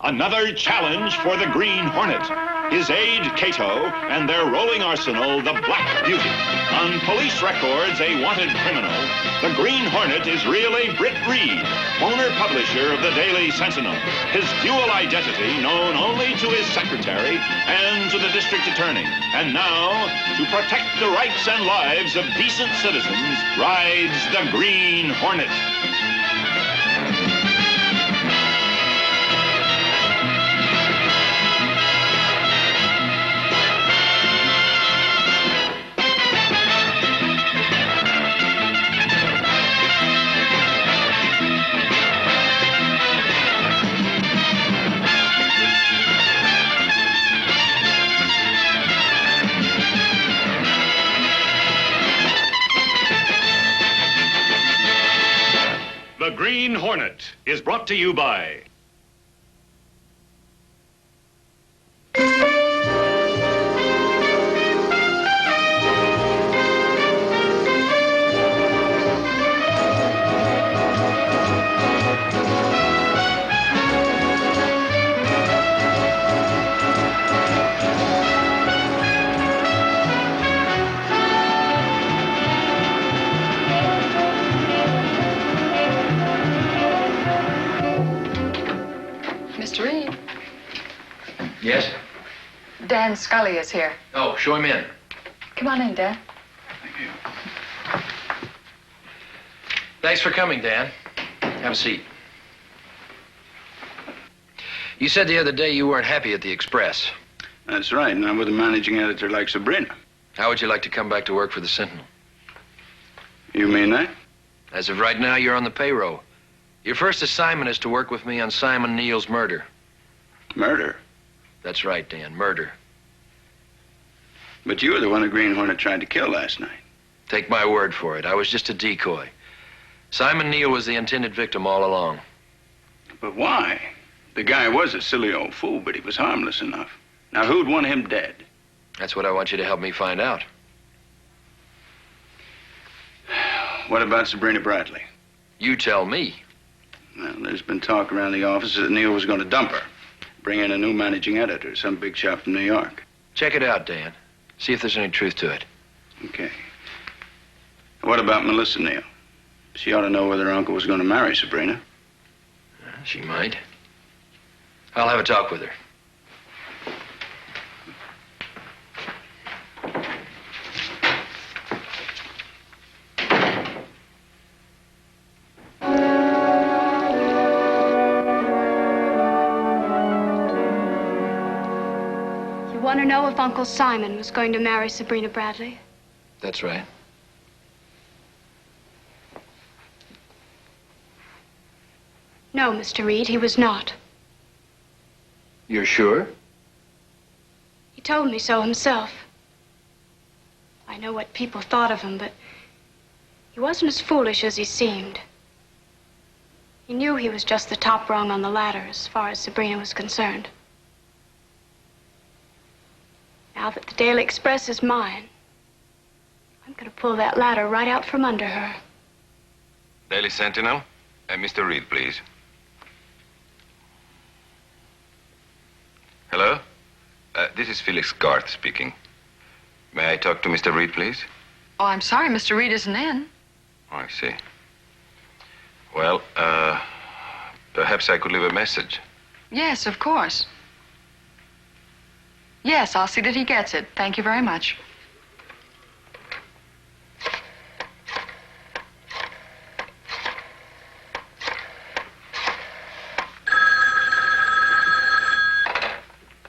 Another challenge for the Green Hornet. His aide, Cato, and their rolling arsenal, the Black Beauty. On police records, a wanted criminal, the Green Hornet is really Britt Reed, owner-publisher of the Daily Sentinel. His dual identity known only to his secretary and to the district attorney. And now, to protect the rights and lives of decent citizens, rides the Green Hornet. The Green Hornet is brought to you by... Mr. Reed. Yes? Dan Scully is here. Oh, show him in. Come on in, Dan. Thank you. Thanks for coming, Dan. Have a seat. You said the other day you weren't happy at the Express. That's right, not with a managing editor like Sabrina. How would you like to come back to work for the Sentinel? You mean that? As of right now, you're on the payroll. Your first assignment is to work with me on Simon Neal's murder. Murder? That's right, Dan, murder. But you were the one the Green Hornet tried to kill last night. Take my word for it. I was just a decoy. Simon Neal was the intended victim all along. But why? The guy was a silly old fool, but he was harmless enough. Now, who'd want him dead? That's what I want you to help me find out. What about Sabrina Bradley? You tell me. Well, there's been talk around the office that Neal was going to dump her. Bring in a new managing editor, some big shot from New York. Check it out, Dan. See if there's any truth to it. Okay. What about Melissa Neal? She ought to know whether her uncle was going to marry Sabrina. She might. I'll have a talk with her. You want to know if Uncle Simon was going to marry Sabrina Bradley? That's right. No, Mr. Reed, he was not. You're sure? He told me so himself. I know what people thought of him, but he wasn't as foolish as he seemed. He knew he was just the top rung on the ladder as far as Sabrina was concerned. Now that the Daily Express is mine, I'm going to pull that ladder right out from under her. Daily Sentinel? Mr. Reed, please. Hello? This is Felix Garth speaking. May I talk to Mr. Reed, please? Oh, I'm sorry, Mr. Reed isn't in. Oh, I see. Well, perhaps I could leave a message. Yes, of course. Yes, I'll see that he gets it. Thank you very much.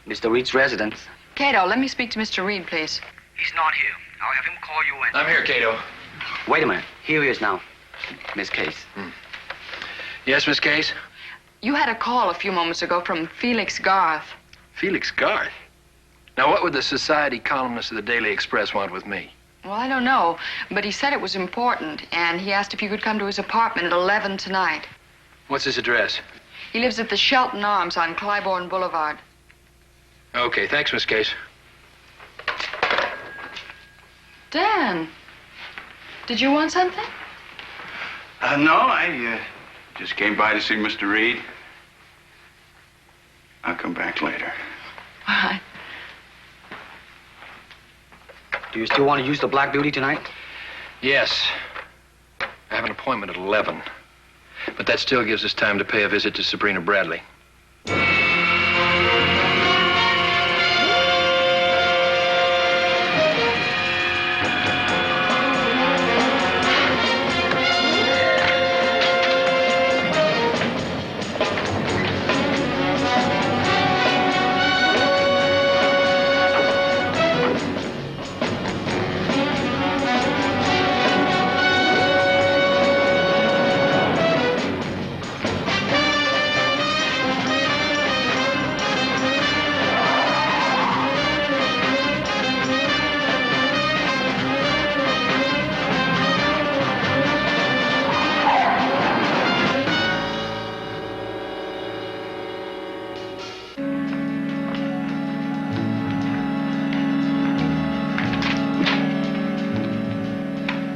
Mr. Reed's residence. Cato, let me speak to Mr. Reed, please. He's not here. I'll have him call you in. I'm here, Cato. Wait a minute. Here he is now. Miss Case. Yes, Miss Case? You had a call a few moments ago from Felix Garth. Felix Garth? Now, what would the society columnist of the Daily Express want with me? Well, I don't know, but he said it was important, and he asked if you could come to his apartment at 11 tonight. What's his address? He lives at the Shelton Arms on Clybourne Boulevard. Okay, thanks, Miss Case. Dan, did you want something? No, I just came by to see Mr. Reed. I'll come back later. All right. Do you still want to use the Black Beauty tonight? Yes. I have an appointment at 11. But that still gives us time to pay a visit to Sabrina Bradley.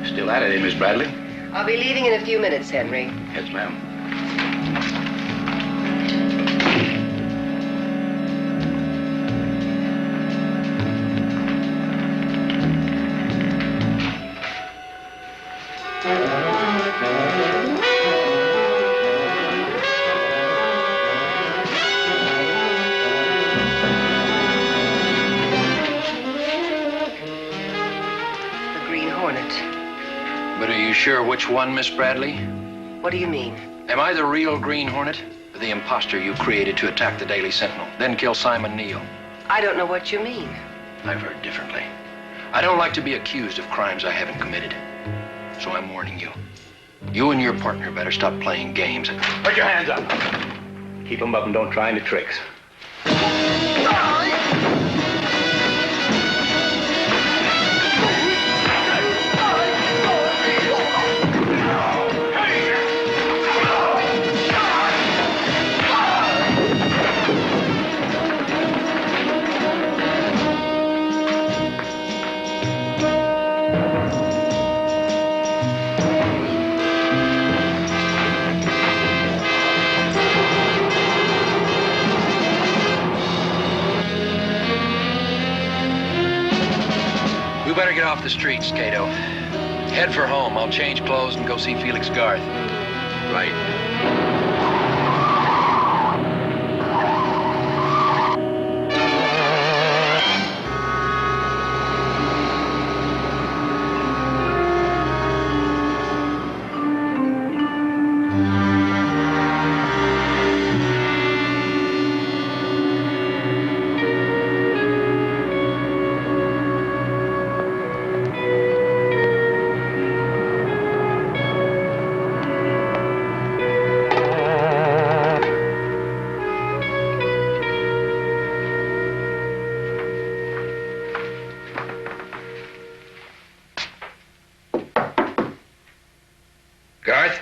Still at it, eh, Miss Bradley? I'll be leaving in a few minutes, Henry. Yes, ma'am. The Green Hornet. But are you sure which one, Miss Bradley? What do you mean? Am I the real Green Hornet? Or the imposter you created to attack the Daily Sentinel, then kill Simon Neal? I don't know what you mean. I've heard differently. I don't like to be accused of crimes I haven't committed. So I'm warning you. You and your partner better stop playing games. Put your hands up. Keep them up and don't try any tricks. You better get off the streets, Cato. Head for home. I'll change clothes and go see Felix Garth. Right. Garth?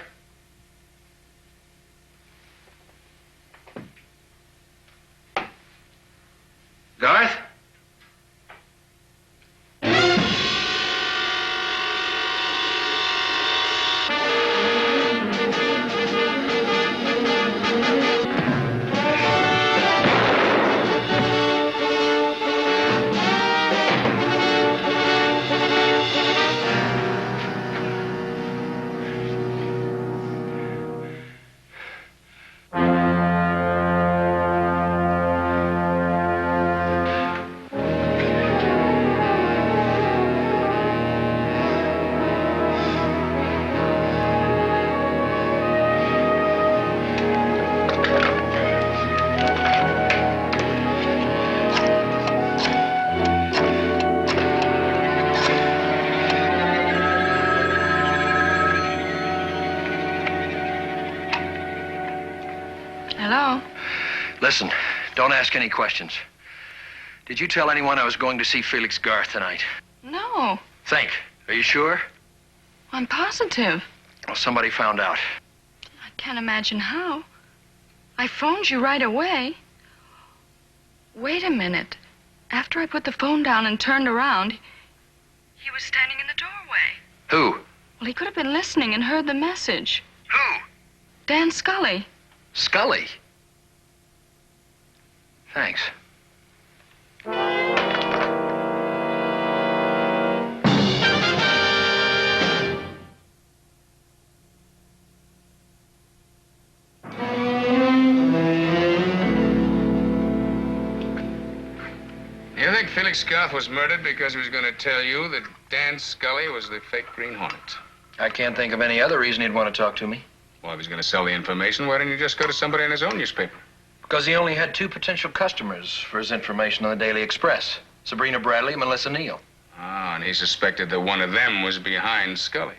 Garth? Hello? Listen, don't ask any questions. Did you tell anyone I was going to see Felix Garth tonight? No. Think. Are you sure? I'm positive. Well, somebody found out. I can't imagine how. I phoned you right away. Wait a minute. After I put the phone down and turned around, he was standing in the doorway. Who? Well, he could have been listening and heard the message. Who? Dan Scully. Scully? Thanks. You think Felix Garth was murdered because he was going to tell you that Dan Scully was the fake Green Hornet? I can't think of any other reason he'd want to talk to me. Well, if he's going to sell the information, why didn't you just go to somebody in his own newspaper? Because he only had 2 potential customers for his information on the Daily Express. Sabrina Bradley and Melissa Neal. Ah, and he suspected that one of them was behind Scully.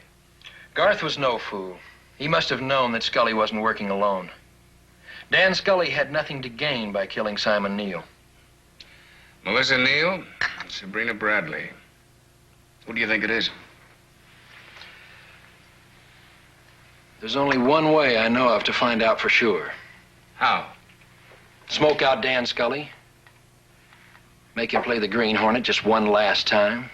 Garth was no fool. He must have known that Scully wasn't working alone. Dan Scully had nothing to gain by killing Simon Neal. Melissa Neal, Sabrina Bradley. Who do you think it is? There's only one way I know of to find out for sure. How? Smoke out Dan Scully. Make him play the Green Hornet just one last time.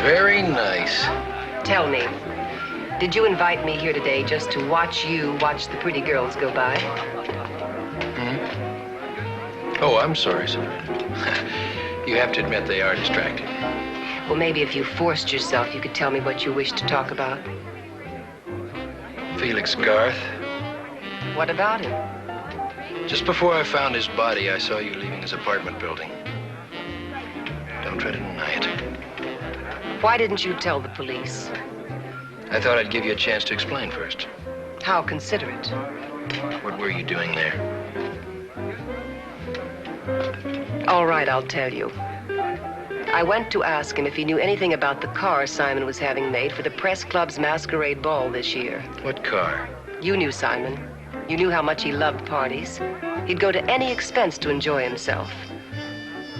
Very nice. Tell me, did you invite me here today just to watch you watch the pretty girls go by? Oh, I'm sorry, Sabrina. You have to admit they are distracting. Well, maybe if you forced yourself, you could tell me what you wish to talk about. Felix Garth. What about him? Just before I found his body, I saw you leaving his apartment building. Don't try to deny it. Why didn't you tell the police? I thought I'd give you a chance to explain first. How considerate. What were you doing there? All right, I'll tell you. I went to ask him if he knew anything about the car Simon was having made for the Press Club's masquerade ball this year. What car? You knew Simon. You knew how much he loved parties. He'd go to any expense to enjoy himself.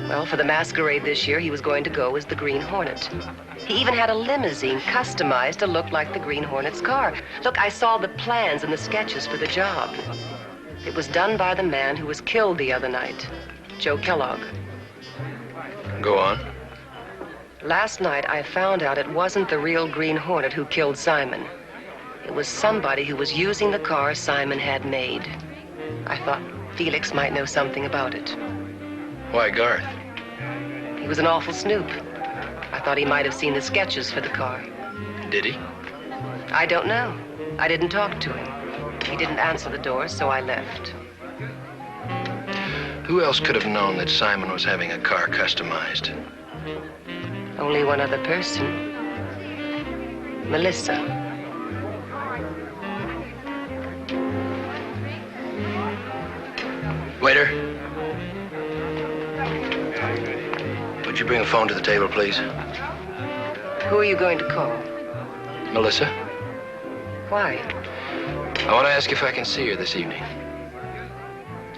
Well, for the masquerade this year, he was going to go as the Green Hornet. He even had a limousine customized to look like the Green Hornet's car. Look, I saw the plans and the sketches for the job. It was done by the man who was killed the other night, Joe Kellogg. Go on. Last night, I found out it wasn't the real Green Hornet who killed Simon. It was somebody who was using the car Simon had made. I thought Felix might know something about it. Why Garth? He was an awful snoop. I thought he might have seen the sketches for the car. Did he? I don't know. I didn't talk to him. He didn't answer the door, so I left. Who else could have known that Simon was having a car customized? Only one other person. Melissa. Waiter. Would you bring a phone to the table, please? Who are you going to call? Melissa. Why? I want to ask if I can see her this evening.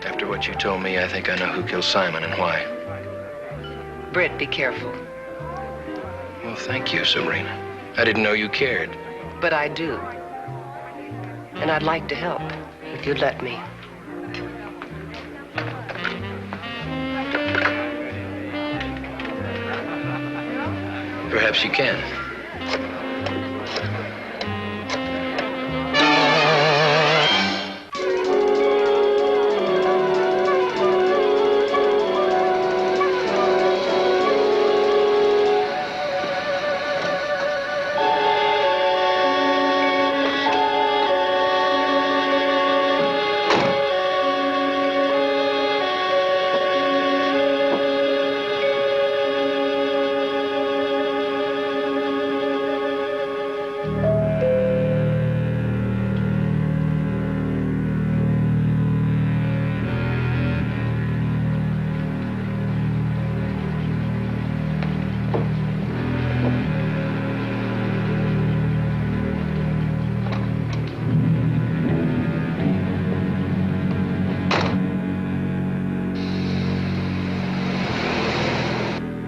After what you told me, I think I know who killed Simon and why. Britt, be careful. Well, thank you, Sabrina. I didn't know you cared. But I do. And I'd like to help, if you'd let me. Perhaps you can.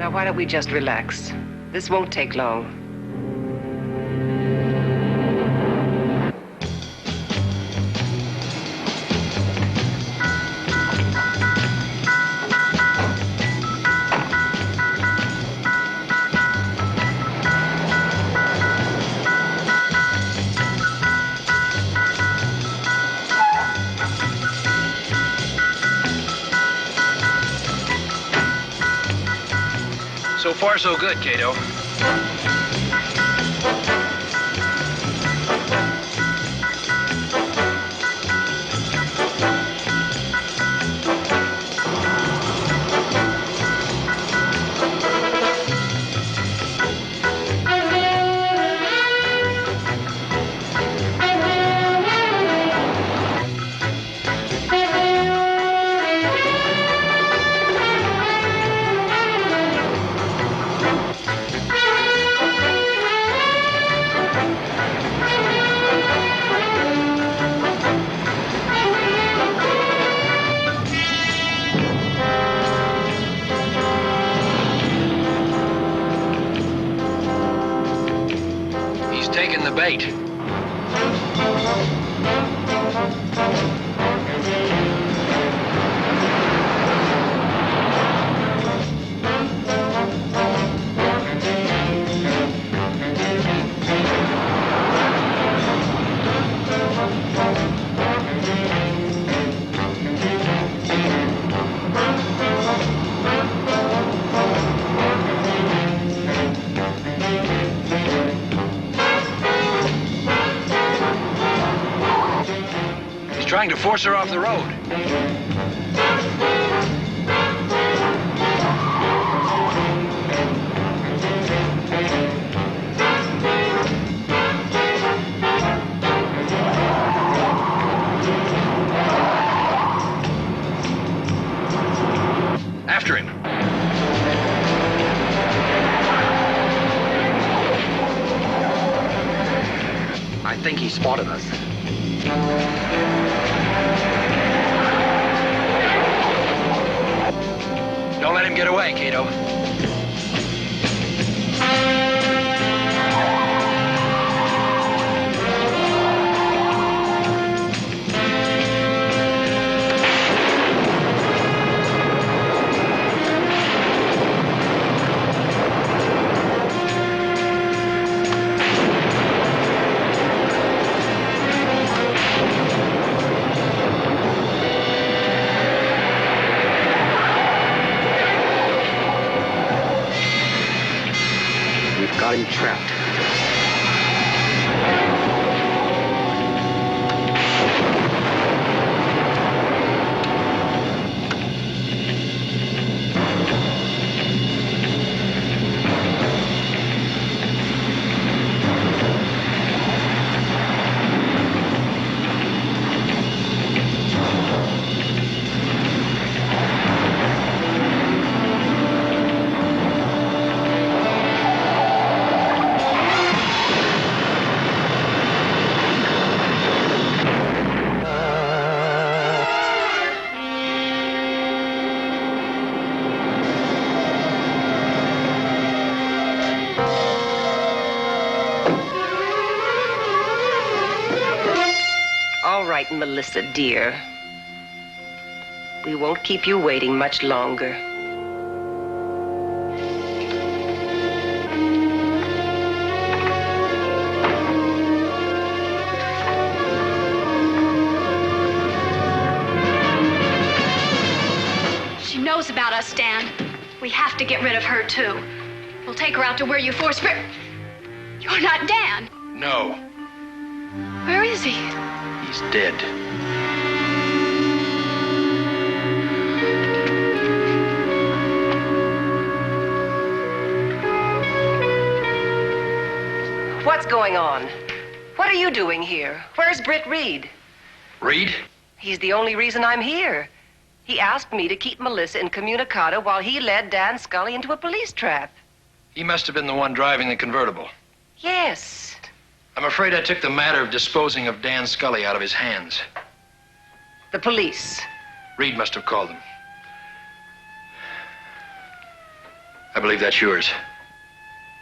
Now, why don't we just relax? This won't take long. So far, so good, Cato. He's taking the bait. Trying to force her off the road. After him. I think he spotted us. Don't let him get away, Cato. Got him trapped. All right, Melissa, dear. We won't keep you waiting much longer. She knows about us, Dan. We have to get rid of her, too. We'll take her out to where you forced her. You're not Dan. No, Where is he? he's dead. What's going on? What are you doing here? Where's Britt Reed? Reed? He's the only reason I'm here. He asked me to keep Melissa incommunicado while he led Dan Scully into a police trap. He must have been the one driving the convertible. Yes. I'm afraid I took the matter of disposing of Dan Scully out of his hands. The police. Reed must have called them. I believe that's yours.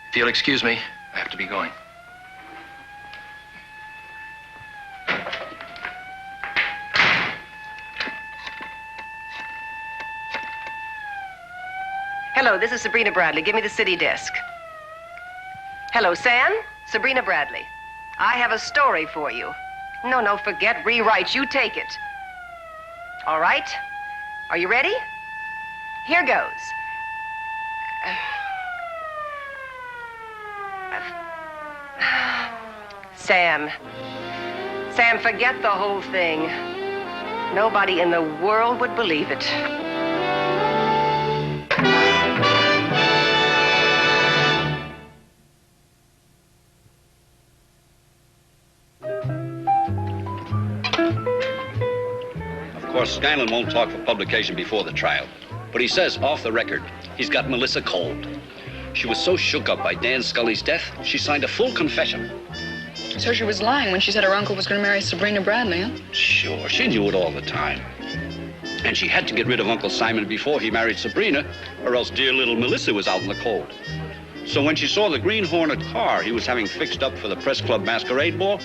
If you'll excuse me, I have to be going. Hello, this is Sabrina Bradley. Give me the city desk. Hello, Sam? Sabrina Bradley. I have a story for you. No, forget rewrite. You take it. All right? Are you ready? Here goes. Sam. Sam, forget the whole thing. Nobody in the world would believe it. Of course, Scanlon won't talk for publication before the trial. But he says, off the record, he's got Melissa cold. She was so shook up by Dan Scully's death, she signed a full confession. So she was lying when she said her uncle was going to marry Sabrina Bradley, huh? Sure, she knew it all the time. And she had to get rid of Uncle Simon before he married Sabrina, or else dear little Melissa was out in the cold. So when she saw the Green Hornet car he was having fixed up for the Press Club masquerade ball,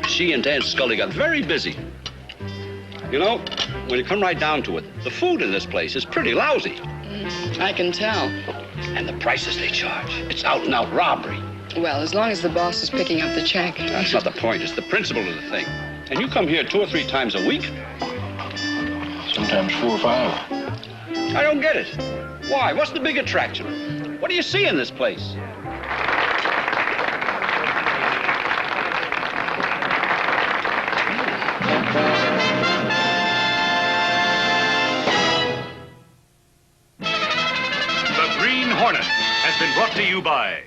she and Dan Scully got very busy. You know, when you come right down to it, the food in this place is pretty lousy. I can tell. And the prices they charge, it's out-and-out robbery. Well, as long as the boss is picking up the check. That's not the point. It's the principle of the thing. And you come here 2 or 3 times a week? Sometimes 4 or 5. I don't get it. Why? What's the big attraction? What do you see in this place? The Green Hornet has been brought to you by